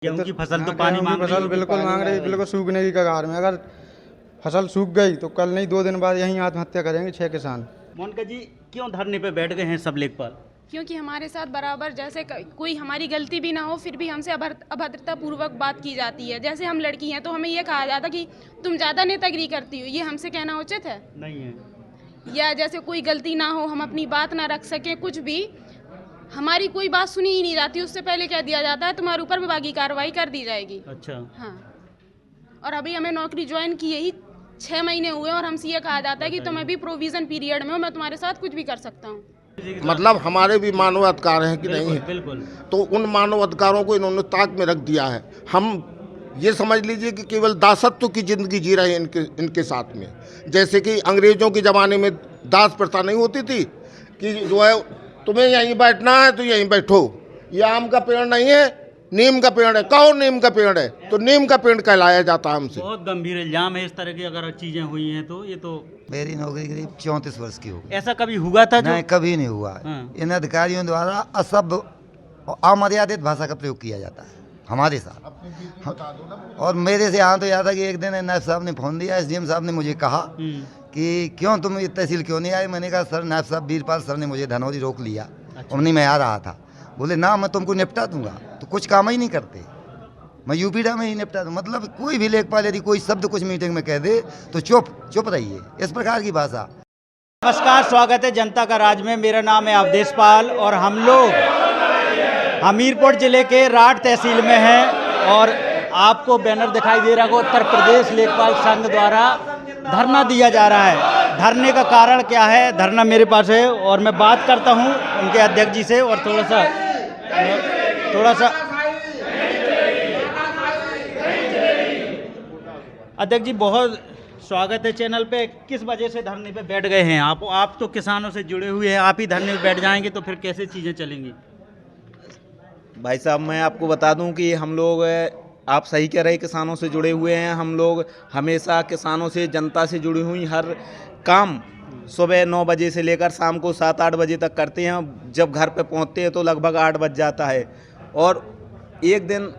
गेहूं की फसल तो पानी मांग रही फसल है। बिल्कुल मांग रही है, बिल्कुल सूखने की कगार में। अगर फसल सूख गई तो कल नहीं 2 दिन बाद यहीं आत्महत्या करेंगे 6 किसान। मोनिका जी, क्यों धरने पे बैठ गए हैं सब लेखपाल? क्योंकि हमारे साथ बराबर जैसे कोई हमारी गलती भी ना हो फिर भी हमसे अभद्रता पूर्वक बात की जाती है। जैसे हम लड़की हैं तो हमें ये कहा जाता कि तुम ज़्यादा नेतागिरी करती हो, ये हमसे कहना उचित है? नहीं है। या जैसे कोई गलती ना हो, हम अपनी बात ना रख सकें, कुछ भी हमारी कोई बात सुनी ही नहीं जाती, उससे पहले कह दिया जाता है तुम्हारे ऊपर विभागीय कार्रवाई कर दी जाएगी। अच्छा। हाँ, और अभी हमें नौकरी ज्वाइन किए ही 6 महीने हुए और हमसे ये कहा जाता है कि तुम अभी प्रोविजन पीरियड में हो, मैं तुम्हारे साथ कुछ भी कर सकता हूँ। मतलब हमारे भी मानव अधिकार हैं कि नहीं है, बिल्कुल। तो उन मानव अधिकारों को इन्होंने ताक में रख दिया है। हम ये समझ लीजिए कि केवल दासत्व की जिंदगी जी रहे हैं इनके साथ में। जैसे कि अंग्रेजों के ज़माने में दास प्रथा नहीं होती थी कि जो है तुम्हें यहीं बैठना है तो यहीं बैठो, ये आम का पेड़ नहीं है, नीम का पेड़ है, कहो नीम का पेड़ है तो नीम का पेड़ कहलाया जाता है हमसे। बहुत गंभीर इल्जाम है, इस तरह की अगर चीजें हुई हैं तो ये तो। मेरी नौकरी करीब 34 वर्ष की हो गई। ऐसा कभी हुआ था जो? नहीं, कभी नहीं हुआ। हाँ। इन अधिकारियों द्वारा असभ्य और अमर्यादित भाषा का प्रयोग किया जाता है हमारे साथ। और मेरे से यहाँ तो याद है कि एक दिन नायब साहब ने फ़ोन दिया, SDM साहब ने मुझे कहा कि क्यों तुम ये तहसील क्यों नहीं आए। मैंने कहा सर नायब साहब वीरपाल सर ने मुझे धनौरी रोक लिया। अच्छा। और नहीं मैं आ रहा था। बोले ना मैं तुमको निपटा दूंगा, तो कुछ काम ही नहीं करते, मैं यूपीडा में ही निपटा दूँ। मतलब कोई भी लेखपाल यदि कोई शब्द कुछ मीटिंग में कह दे तो चुप रहिए, इस प्रकार की भाषा। नमस्कार, स्वागत है जनता का राज में। मेरा नाम है अवधेश पाल और हम लोग हमीरपुर जिले के राठ तहसील में हैं और आपको बैनर दिखाई दे रहा है, उत्तर प्रदेश लेखपाल संघ द्वारा धरना दिया जा रहा है। धरने का कारण क्या है, धरना मेरे पास है और मैं बात करता हूं उनके अध्यक्ष जी से। और थोड़ा सा अध्यक्ष जी, बहुत स्वागत है चैनल पे। किस वजह से धरने पे बैठ गए हैं आप तो किसानों से जुड़े हुए हैं, आप ही धरने पे बैठ जाएंगे तो फिर कैसे चीज़ें चलेंगी? भाई साहब, मैं आपको बता दूं कि हम लोग, आप सही कह रहे, किसानों से जुड़े हुए हैं। हम लोग हमेशा किसानों से, जनता से जुड़ी हुई हर काम सुबह 9 बजे से लेकर शाम को 7-8 बजे तक करते हैं। जब घर पे पहुंचते हैं तो लगभग 8 बज जाता है। और एक दिन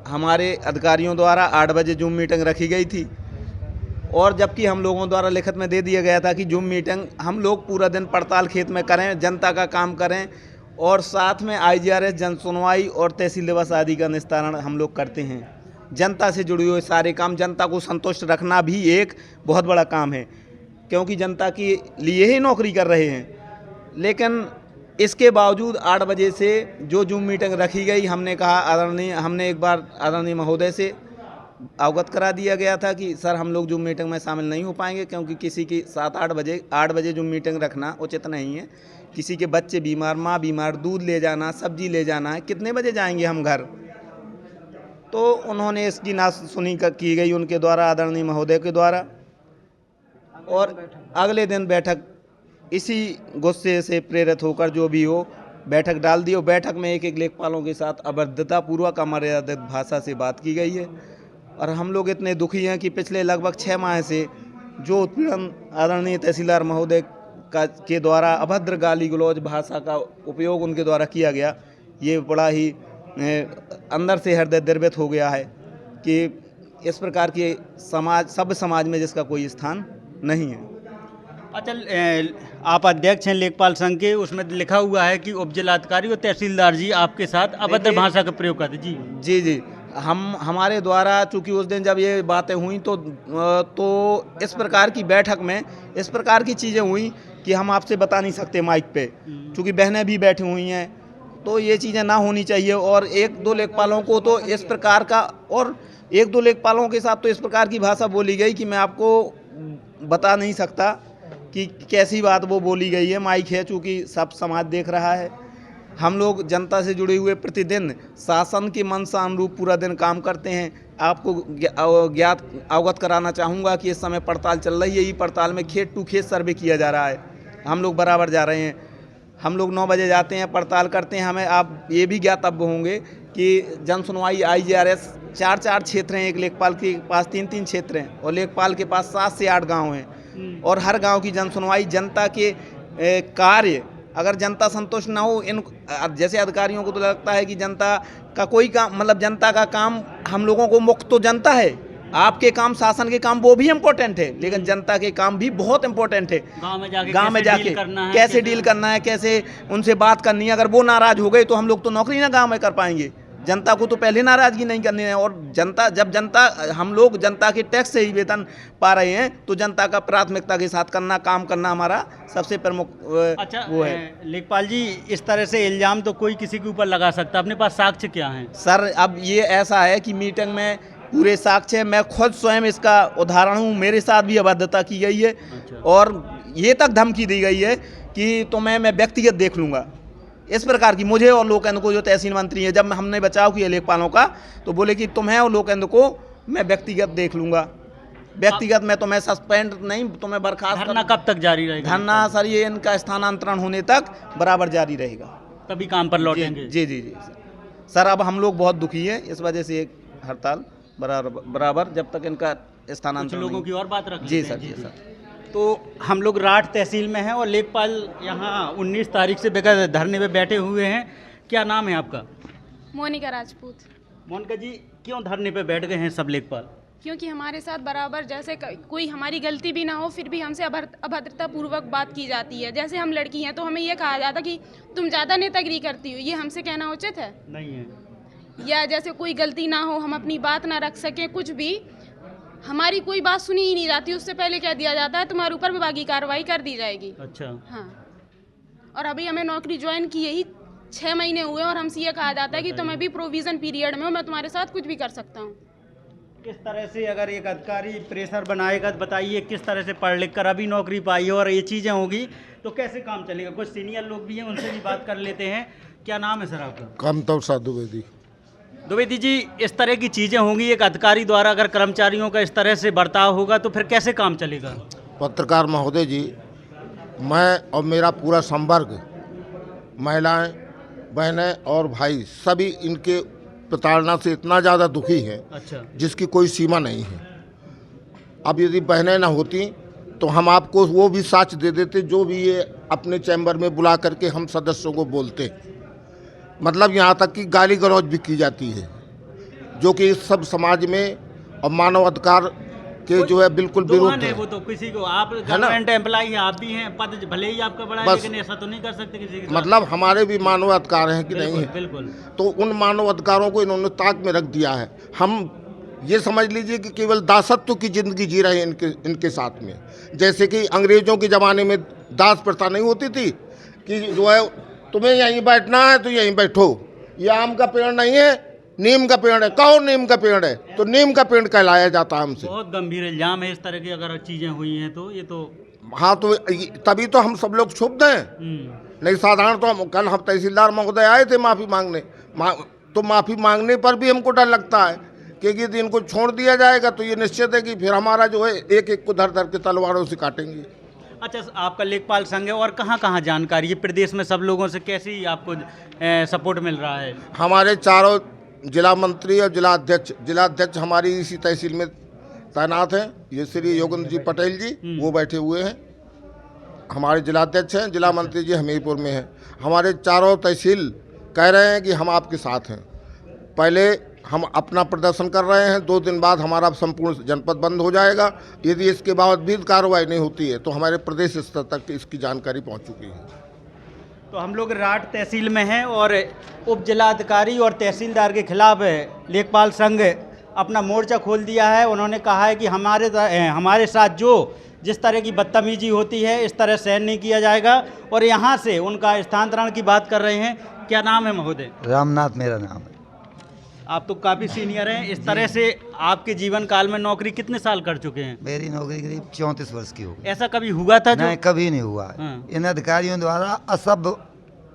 हमारे अधिकारियों द्वारा 8 बजे जूम मीटिंग रखी गई थी और जबकि हम लोगों द्वारा लिखित में दे दिया गया था कि जूम मीटिंग हम लोग पूरा दिन पड़ताल खेत में करें, जनता का काम करें और साथ में IGRS, जन सुनवाई और तहसील दिवस आदि का निस्तारण हम लोग करते हैं। जनता से जुड़े हुए सारे काम, जनता को संतुष्ट रखना भी एक बहुत बड़ा काम है, क्योंकि जनता के लिए ही नौकरी कर रहे हैं। लेकिन इसके बावजूद 8 बजे से जो जूम मीटिंग रखी गई, हमने एक बार आदरणीय महोदय से अवगत करा दिया गया था कि सर हम लोग जूम मीटिंग में शामिल नहीं हो पाएंगे, क्योंकि किसी की 8 बजे जूम मीटिंग रखना उचित नहीं है। किसी के बच्चे बीमार, माँ बीमार, दूध ले जाना, सब्जी ले जाना है, कितने बजे जाएंगे हम घर? तो उन्होंने इसकी ना सुनी की गई उनके द्वारा, आदरणीय महोदय के द्वारा। और अगले दिन बैठक इसी गुस्से से प्रेरित होकर जो भी हो बैठक डाल दी और बैठक में एक लेखपालों के साथ अभद्रतापूर्वक अमर्यादित भाषा से बात की गई है। और हम लोग इतने दुखी हैं कि पिछले लगभग 6 माह से जो उत्पीड़न आदरणीय तहसीलदार महोदय के द्वारा अभद्र गाली गलौज भाषा का उपयोग उनके द्वारा किया गया, ये बड़ा ही अंदर से हृदय द्रवित हो गया है कि इस प्रकार के सभ्य समाज में जिसका कोई स्थान नहीं है। अच्छा, आप अध्यक्ष हैं लेखपाल संघ के, उसमें लिखा हुआ है कि उप जिलाधिकारी और तहसीलदार जी आपके साथ अभद्र भाषा का प्रयोग करते। जी, हमारे द्वारा चूंकि उस दिन जब ये बातें हुई तो इस प्रकार की बैठक में इस प्रकार की चीज़ें हुई कि हम आपसे बता नहीं सकते माइक पे, चूँकि बहनें भी बैठी हुई हैं, तो ये चीज़ें ना होनी चाहिए। और 1-2 लेखपालों को तो इस प्रकार का, और 1-2 लेखपालों के साथ तो इस प्रकार की भाषा बोली गई कि मैं आपको बता नहीं सकता कि कैसी बात वो बोली गई है। माइक है, चूँकि सब समाज देख रहा है। हम लोग जनता से जुड़े हुए प्रतिदिन शासन की मंशा अनुरूप पूरा दिन काम करते हैं। आपको अवगत कराना चाहूँगा कि इस समय पड़ताल चल रही है। ये पड़ताल में खेत टू खेत सर्वे किया जा रहा है, हम लोग बराबर जा रहे हैं। हम लोग 9 बजे जाते हैं, पड़ताल करते हैं। हमें आप ये भी ज्ञातव्य होंगे कि जन सुनवाई IGRS 4-4 क्षेत्र हैं, एक लेखपाल के पास 3-3 क्षेत्र हैं और लेखपाल के पास 7 से 8 गाँव हैं। और हर गाँव की जन सुनवाई, जनता के कार्य अगर जनता संतुष्ट ना हो, इन जैसे अधिकारियों को तो लगता है कि जनता का कोई काम, मतलब जनता का काम, हम लोगों को मुख्य तो जनता है, आपके काम, शासन के काम वो भी इम्पोर्टेंट है, लेकिन जनता के काम भी बहुत इम्पोर्टेंट है। गांव में जाके कैसे डील करना है, कैसे उनसे बात करनी है। अगर वो नाराज हो गए तो हम लोग तो नौकरी ना गांव में कर पाएंगे। जनता को तो पहले नाराजगी नहीं करनी है, और हम लोग जनता के टैक्स से ही वेतन पा रहे हैं, तो जनता का प्राथमिकता के साथ काम करना हमारा सबसे प्रमुख अच्छा वो है। लेखपाल जी, इस तरह से इल्जाम तो कोई किसी के ऊपर लगा सकता है, अपने पास साक्ष्य क्या है? सर, अब ये ऐसा है कि मीटिंग में पूरे साक्ष्य है, मैं खुद स्वयं इसका उदाहरण हूँ, मेरे साथ भी अभद्रता की गई है। अच्छा। और ये तक धमकी दी गई है कि तुम्हें मैं व्यक्तिगत देख लूँगा, इस प्रकार की। मुझे और लोकेंद्र को, जो तहसील मंत्री है, जब हमने बचाव किया लेखपालों का, तो बोले कि तुम्हें और लोकेंद्र को मैं व्यक्तिगत देख लूँगा, व्यक्तिगत मैं तुम्हें सस्पेंड नहीं, तुम्हें बर्खास्त। धरना कब तक जारी रहेगा? धरना सर, ये इनका स्थानांतरण होने तक बराबर जारी रहेगा, तभी काम पर लौटेंगे। जी जी जी सर। अब हम लोग बहुत दुखी हैं इस वजह से, एक हड़ताल बराबर जब तक इनका स्थानांतरण। लोगों की और बात रख जी लेते सर, हैं। जी सर। तो हम लोग राठ तहसील में हैं और लेखपाल यहाँ 19 तारीख से बेकार धरने पे बैठे हुए हैं। क्या नाम है आपका? मोनिका राजपूत। मोनिका जी, क्यों धरने पे बैठ गए हैं सब लेखपाल? क्योंकि हमारे साथ बराबर जैसे कोई हमारी गलती भी ना हो, फिर भी हमसे अभद्रता पूर्वक बात की जाती है। जैसे हम लड़की हैं तो हमें ये कहा जाता कि तुम ज़्यादा नेतागिरी करती हो, ये हमसे कहना उचित है? नहीं है। या जैसे कोई गलती ना हो, हम अपनी बात ना रख सकें, कुछ भी, हमारी कोई बात सुनी ही नहीं जाती, उससे पहले कह दिया जाता है तुम्हारे ऊपर विभागीय कार्रवाई कर दी जाएगी। अच्छा। हाँ, और अभी हमें नौकरी ज्वाइन की यही 6 महीने हुए और हमसे ये कहा जाता है कि तुम अभी प्रोविज़न पीरियड में हो, मैं तुम्हारे साथ कुछ भी कर सकता हूँ। किस तरह से अगर एक अधिकारी प्रेशर बनाएगा, तो बताइए किस तरह से पढ़ लिख कर अभी नौकरी पाई है और ये चीज़ें होगी तो कैसे काम चलेगा? कुछ सीनियर लोग भी हैं, उनसे भी बात कर लेते हैं। क्या नाम है सर आपका? कामतौर साधु द्विवेदी। द्विवेदी जी, इस तरह की चीज़ें होंगी एक अधिकारी द्वारा, अगर कर्मचारियों का इस तरह से बर्ताव होगा तो फिर कैसे काम चलेगा? पत्रकार महोदय जी, मैं और मेरा पूरा संवर्ग, महिलाएं, बहनें और भाई, सभी इनके प्रताड़ना से इतना ज़्यादा दुखी हैं, अच्छा, जिसकी कोई सीमा नहीं है। अब यदि बहनें ना होती तो हम आपको वो भी साक्ष्य दे देते जो भी ये अपने चैम्बर में बुला करके हम सदस्यों को बोलते। मतलब यहाँ तक कि गाली गलौज भी की जाती है, जो कि इस सब समाज में और मानव अधिकार के जो है बिल्कुल विरुद्ध है। वो तो किसी को, आप गवर्नमेंट एम्प्लॉई हैं, आप भी हैं, पद भले ही आपका बड़ा है, बस, लेकिन ऐसा तो नहीं कर सकते किसी के। मतलब हमारे भी मानव अधिकार हैं कि नहीं है? बिल्कुल। तो उन मानव अधिकारों को इन्होंने ताक में रख दिया है। हम ये समझ लीजिए कि केवल दासत्व की ज़िंदगी जी रहे हैं इनके साथ में। जैसे कि अंग्रेज़ों के ज़माने में दास प्रथा नहीं होती थी कि जो है तुम्हें यहीं बैठना है तो यहीं बैठो, ये आम का पेड़ नहीं है, नीम का पेड़ है, कहो नीम का पेड़ है, तो नीम का पेड़ कहलाया जाता है हमसे। बहुत गंभीर इल्जाम है, इस तरह की अगर चीज़ें हुई हैं तो ये तो। हाँ, तो तभी तो हम सब लोग क्षुब्ध हैं। नहीं, साधारण तो हम कल तहसीलदार महोदय आए थे माफ़ी मांगने, तो माफ़ी मांगने पर भी हमको डर लगता है कि यदि इनको छोड़ दिया जाएगा तो ये निश्चित है कि फिर हमारा जो है एक एक को धर धर के तलवारों से काटेंगे। अच्छा, आपका लेखपाल संघ है और कहाँ कहाँ जानकारी है प्रदेश में, सब लोगों से कैसी आपको सपोर्ट मिल रहा है? हमारे चारों जिला मंत्री और जिलाध्यक्ष हमारी इसी तहसील में तैनात हैं। ये श्री योगेंद्र जी पटेल जी, वो बैठे हुए हैं, हमारे जिलाध्यक्ष हैं। जिला मंत्री जी हमीरपुर में हैं। हमारे चारों तहसील कह रहे हैं कि हम आपके साथ हैं। पहले हम अपना प्रदर्शन कर रहे हैं, 2 दिन बाद हमारा संपूर्ण जनपद बंद हो जाएगा। यदि इसके बावजूद कार्रवाई नहीं होती है तो हमारे प्रदेश स्तर तक इसकी जानकारी पहुंच चुकी है। तो हम लोग राठ तहसील में हैं और उप जिलाधिकारी और तहसीलदार के खिलाफ लेखपाल संघ अपना मोर्चा खोल दिया है। उन्होंने कहा है कि हमारे साथ जो जिस तरह की बदतमीजी होती है इस तरह सहन नहीं किया जाएगा और यहाँ से उनका स्थानांतरण की बात कर रहे हैं। क्या नाम है महोदय? रामनाथ मेरा नाम है। आप तो काफ़ी सीनियर हैं, इस तरह से आपके जीवन काल में नौकरी कितने साल कर चुके हैं? मेरी नौकरी करीब 34 वर्ष की हो गई। ऐसा कभी हुआ था? नहीं, कभी नहीं हुआ। इन अधिकारियों द्वारा असभ्य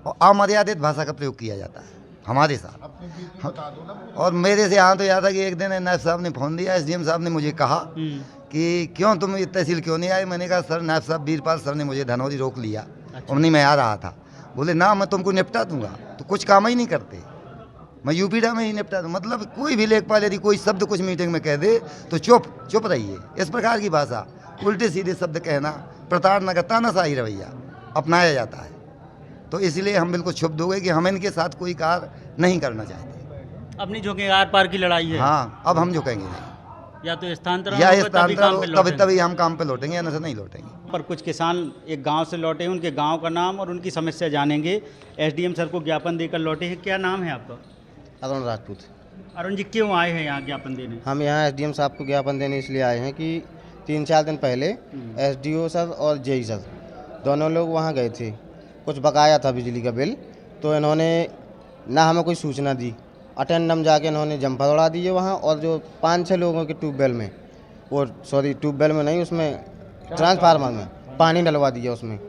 और अमर्यादित भाषा का प्रयोग किया जाता है हमारे साथ। और मेरे से यहाँ तो याद है कि एक दिन नायब साहब ने फ़ोन दिया, SDM साहब ने मुझे कहा कि क्यों तुम ये तहसील क्यों नहीं आए? मैंने कहा सर, नायब साहब वीरपाल सर ने मुझे धनौरी रोक लिया। और नहीं, मैं आ रहा था। बोले ना, मैं तुमको निपटा दूंगा। तो कुछ काम ही नहीं करते, मैं यूपीडा में ही निपटा दूँ। मतलब कोई भी लेखपाल यदि कोई शब्द कुछ मीटिंग में कह दे तो चुप रहिए। इस प्रकार की भाषा, उल्टे सीधे शब्द कहना, प्रताड़ना का तानाशाही रवैया अपनाया जाता है। तो इसलिए हम बिल्कुल क्षुब्ध हो गए कि हम इनके साथ कोई कार्य नहीं करना चाहते। अपनी झोंके आर पार की लड़ाई है। हाँ, अब हम झुकेंगे नहीं, या तो स्थानांतरण या होगा, तभी काम पे लौटेंगे। तभी हम काम पे लौटेंगे, या नहीं तो नहीं लौटेंगे। पर कुछ किसान एक गांव से लौटे हैं, उनके गांव का नाम और उनकी समस्या जानेंगे। एसडीएम सर को ज्ञापन देकर लौटे हैं। क्या नाम है आपका? अरुण राजपूत। अरुण जी, क्यों आए हैं यहाँ ज्ञापन देने? हम यहाँ एसडीएम साहब को ज्ञापन देने इसलिए आए हैं कि 3-4 दिन पहले एसडीओ सर और जेई सर दोनों लोग वहाँ गए थे। कुछ बकाया था बिजली का बिल, तो इन्होंने ना हमें कोई सूचना दी। अटेंडम जाके इन्होंने जंपर उड़ा दिए वहाँ, और जो 5-6 लोगों के ट्यूबवेल में, वो सॉरी ट्यूबवेल में नहीं, उसमें ट्रांसफार्मर में पानी डलवा दिया उसमें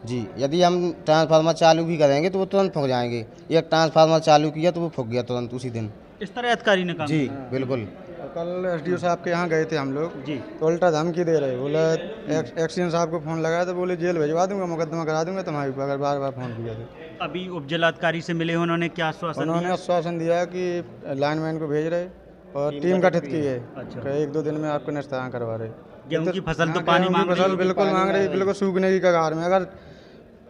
जी। यदि हम ट्रांसफार्मर चालू भी करेंगे तो वो तुरंत फूंक जाएंगे। एक ट्रांसफार्मर चालू किया तो वो फूंक गया तुरंत उसी दिन। इस तरह अधिकारी ने काम जी किया? बिल्कुल। कल एसडीओ साहब के यहाँ गए थे हम लोग जी। तो उल्टा धमकी दे रहे, बोले एक्सीडेंट साहब को फ़ोन लगाया तो बोले जेल भिजवा दूंगा, मुकदमा करा दूंगा तुम्हारे ऊपर, अगर बार बार फ़ोन किया तो। अभी उप जिलाधिकारी से मिले, उन्होंने क्या आश्वासन उन्होंने दिया? आश्वासन दिया कि लाइनमैन को भेज रहे और टीम गठित की है। अच्छा। कि 1-2 दिन में आपको निस्तारण करवा रहे। गेहूं की फसल तो हाँ, पानी गेहूं की मांग रही फसल है। बिल्कुल मांग रही, बिल्कुल सूखने की कगार में। अगर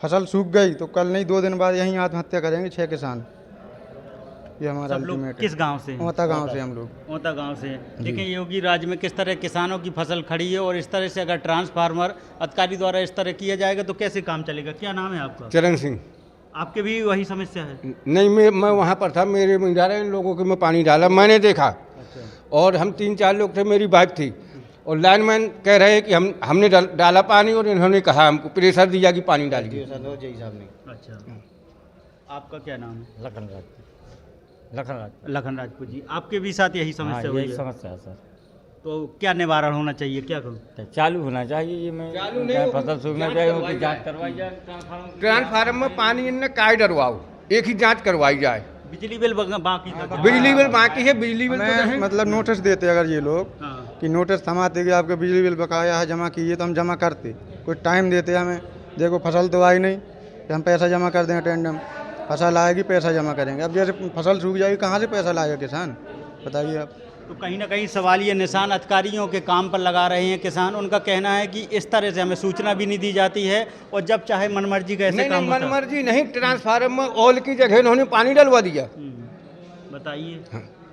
फसल सूख गई तो कल नहीं 2 दिन बाद यहीं आत्महत्या करेंगे 6 किसान। ये हमारा सब लोग अल्टीमेट है। किस गांव से हैं? मोता गांव से हम लोग। मोता गांव से हैं। देखें योगी राज्य में किस तरह किसानों की फसल खड़ी है, और इस तरह से अगर ट्रांसफार्मर अधिकारी द्वारा इस तरह किया जाएगा तो कैसे काम चलेगा? क्या नाम है आपका? चरण सिंह। आपके भी वही समस्या है? नहीं, मैं वहाँ पर था, मेरे मुंडारा इन लोगों के में पानी डाला, मैंने देखा। और हम 3-4 लोग थे, मेरी वाइफ थी, और लाइनमैन कह रहे हैं कि हमने डाला पानी, और इन्होंने कहा हमको प्रेशर दिया कि पानी डालिए। अच्छा, आपका क्या नाम है? लखन राजपूत। लखन राजपूत जी, आपके भी साथ यही समस्या हुई यही है? समस्या है सर। तो क्या निवारण होना चाहिए, क्या करूँ? तो चालू होना चाहिए, ये मैं चालू नहीं, फसल सूखना चाहिए, उनकी जांच करवाई जाए। ट्रांसफार्मर में पानी इनने काय डरवाओ, एक ही जांच करवाई जाए। बिजली बिल बाकी था? बिजली बिल बाकी है, बिजली बिल तो हमें नहीं। मतलब नोटिस देते अगर ये लोग हाँ। कि नोटिस थमाते कि आपके बिजली बिल बकाया है, जमा कीजिए, तो हम जमा करते। कोई टाइम देते हमें, देखो फसल तो आई नहीं कि हम पैसा जमा कर दें अटेंडम, फसल आएगी पैसा जमा करेंगे। अब जैसे फसल सूख जाएगी, कहाँ से पैसा लाएगा किसान, बताइए आप। तो कहीं ना कहीं सवाल ये निशान अधिकारियों के काम पर लगा रहे हैं किसान। उनका कहना है कि इस तरह से हमें सूचना भी नहीं दी जाती है, और जब चाहे मनमर्जी का ऐसे नहीं, काम नहीं, होता है। मनमर्जी नहीं, ट्रांसफार्मर में ऑयल की जगह इन्होंने पानी डलवा दिया। बताइए।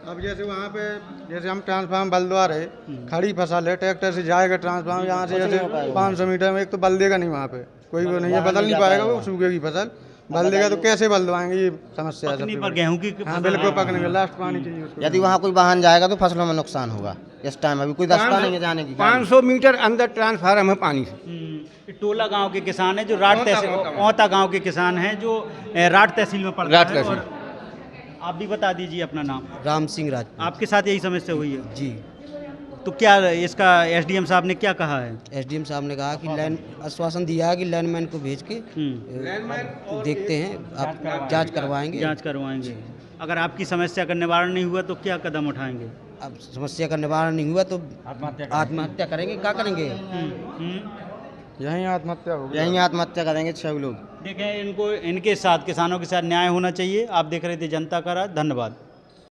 अब जैसे वहाँ पे जैसे हम ट्रांसफार्मर बलदवा रहे, खड़ी फसल है, ट्रैक्टर से जाएगा ट्रांसफार्मर यहाँ से जैसे 500 मीटर में, एक तो बल देगा नहीं वहाँ पे, कोई वो नहीं है, बदल नहीं पाएगा, वो सूखेगी फसल। बल देगा तो कैसे बलदवाएंगे, ये समस्या है पकनी सबसे पर बड़ी। गेहूं की हाँ बिल्कुल पकने के लास्ट पानी चाहिए उसको। यदि वहाँ कोई वाहन जाएगा तो फसलों में नुकसान होगा। इस टाइम अभी कोई रास्ता नहीं है जाने की। 500 मीटर अंदर ट्रांसफार्मर है पानी से। टोला गांव के किसान हैं जो राठ तहसील, औता गांव के किसान हैं जो राठ तहसील में पड़ता है। और आप भी बता दीजिए अपना नाम। राम सिंह राजपूत। आपके साथ यही समस्या हुई है? जी। तो क्या इसका एसडीएम साहब ने क्या कहा है? एसडीएम साहब ने कहा कि लाइन आश्वासन दिया है कि लाइनमैन को भेज के देखते हैं, आप जांच करवाएंगे। जांच करवाएंगे। अगर आपकी समस्या का निवारण नहीं हुआ तो क्या कदम उठाएंगे? अब समस्या का निवारण नहीं हुआ तो आत्महत्या करेंगे। क्या करेंगे? यहीं आत्महत्या होगी। यहीं आत्महत्या करेंगे 6 लोग। देखें, इनको इनके साथ किसानों के साथ न्याय होना चाहिए। आप देख रहे थे जनता का राज। धन्यवाद।